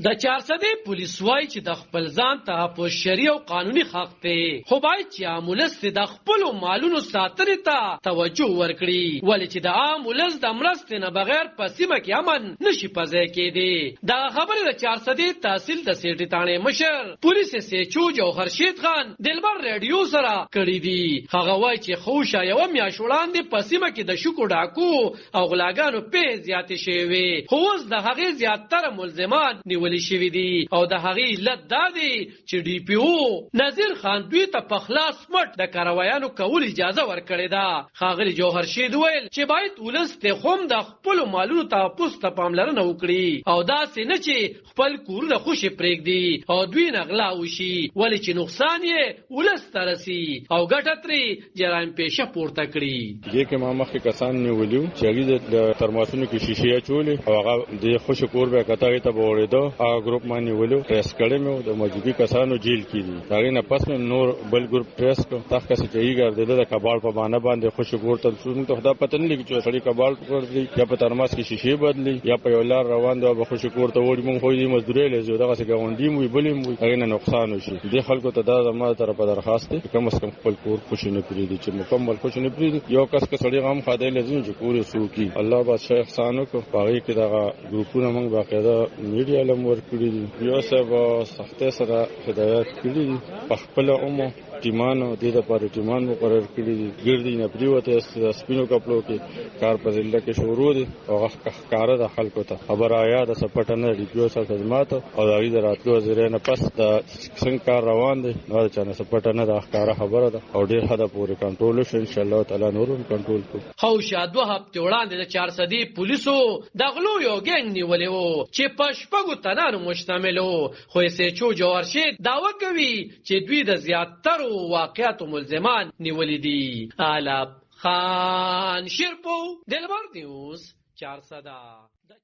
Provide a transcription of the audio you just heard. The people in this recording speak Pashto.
د چارسدې پولیس وایي چې د خپل ځان تحفظ شرعي او قانوني حق دی، خو باید چې عام ولس د خپلو مالونو ساتنې ته توجه ورکړي، ولې چې د عام ولس د مرستې نه بغیر په سیمه کې امن نشي په ځای کېدی. دا خبرې د چارسدې تحصیل د سیټي تاڼې مشر پولیس سیچو جوهر شید خان دلبر ریډیو سره کړي دي. هغه وایي چې خوشه یوه میاشت وړاندې په سیمه کې د شکو ډاکو او غلاګانو پې زیاتې شوې وې، خو اوس د هغې زیاتره ملزمان نیولي شوي دي او د هغې علت دا دی چې ډي پي او نذیر خان دوی ته په خلاص مټ د کاروایانو کول اجازه ورکړې ده. ښاغلي جوهر شید ویل چې باید ولس ته هم د خپلو مالونو تحفظ ته پاملرنه وکړي او داسې نه چې خپل کورونه خوشې پرېږدي او دوی نه غلا وشي، ولې چې نقصان یې ولس ته رسي او ګټه ترې جرایم پیشه پورته کړي. دې کې ما مخکې کسان نیولي وو چې هغې د ترماسونو کې شیشې اچولې او هغه د خوشې کور به کته هغې ته به اورېده. هغه ګروپ ما نیولو ټریس کړی مې و، د مجبي کسانو جیل کې دي. د هغې نه پس مې نور بل ګروپ ټریس کړ. دغه کسې چې یې ګرځېده د کباړ په بهانه باندې خوشې کور ته شو. موږ ته خو دا پته نه لګي چې سړی کباړ ګرځي یا په ترماس کې شیشې بدلي یا په یو لار روان دی او به خوشې کور ته وړي. موږ خو دې مزدورۍ لځو، دغسې ګاونډي م وي بل م وي، هغې نه نقصان وشي. دې خلکو ته دا زما د طرفه درخواست دی چې کم از کم خپل کور خوشې نه پرېږدي، چې مکمل خوشې نه پرېږدي. یو کس که سړی غم خادی لځي چې کور یې څوکي. الله بادشاه احسان وکړو، په هغې کې دغه ګروپونه موږ باقاعده میډیا له هم ورکړي دي. یو صاحب سختۍ سره هدایت کړي دي، په خپله عمر ټیمانو دې دپاره ټیمان مقرر کړي دي. ګردي نه پرېوتی د سپینو کپړو کې کار په ضلع کې شروع دی او هغه ښکاره ده خلکو ته. خبره آیا د څه پټه نه ډي پي او صاحب ته زما ته او د هغې د راتلو وزیرۍ نه پس د څنګه کار روان دی نو د چا نه څه پټه نه ده، ښکاره خبره ده او ډېر حده پورې کنټرول وشي. انشاءالله تعالی نور هم کنټرول کړو. خوشه 2 هفتې وړاندې د چارسدې پولیسو د غلو یو ګنګ نیولی و چې په 6 تنانو مشتمل و، خو سیچو جوهر شید دعوه کوي چې دوی د زیاترو واقعاتو ملزمان نیولی دي. علب خان شیرپو دلبر نیوز 400.